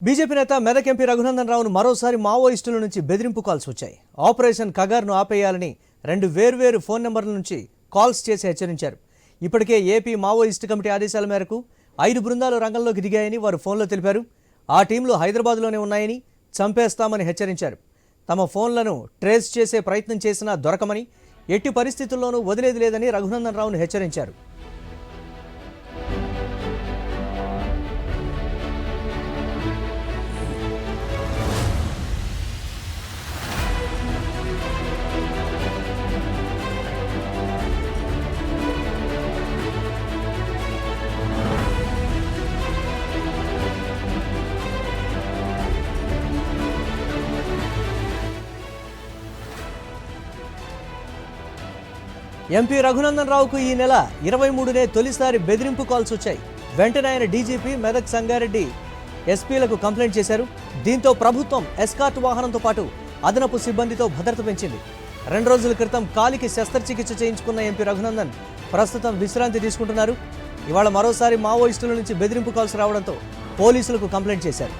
BJP నేత Medak MP Raghunandan రావును మరోసారి మావోయిస్టుల నుంచి బెదిరింపు కాల్స్ వచ్చాయి. ఆపరేషన్ కగార్ను ఆపేయాలని 2 వేర్వేరు ఫోన్ నెంబర్ల నుంచి కాల్స్ చేసి హెచ్చరించారు. ఇప్పటికే ఏపీ మావోయిస్టు కమిటీ ఆదేశాల మేరకు 5 బృందాలు రంగంలోకి దిగాయని వారు ఫోన్లో తెలిపారు. ఆ టీంలు హైదరాబాద్లోనే ఉన్నాయని, చంపేస్తామని హెచ్చరించారు. తమ ఫోన్లను ట్రేస్ చేసే ప్రయత్నం చేసినా దొరకమని, ఎట్టి పరిస్థితుల్లోనూ వదిలేది లేదని రఘునందన్ రావును హెచ్చరించారు. ఎంపీ రఘునందన్ రావుకు ఈ నెల 23నే తొలిసారి బెదిరింపు కాల్స్ వచ్చాయి. వెంటనే ఆయన డీజీపీ, మెదక్, సంగారెడ్డి ఎస్పీలకు కంప్లైంట్ చేశారు. దీంతో ప్రభుత్వం ఎస్కార్ట్ వాహనంతో పాటు అదనపు సిబ్బందితో భద్రత పెంచింది. 2 రోజుల క్రితం కాలికి శస్త్రచికిత్స చేయించుకున్న ఎంపీ రఘునందన్ ప్రస్తుతం విశ్రాంతి తీసుకుంటున్నారు. ఇవాళ మరోసారి మావోయిస్టుల నుంచి బెదిరింపు కాల్స్ రావడంతో పోలీసులకు కంప్లైంట్ చేశారు.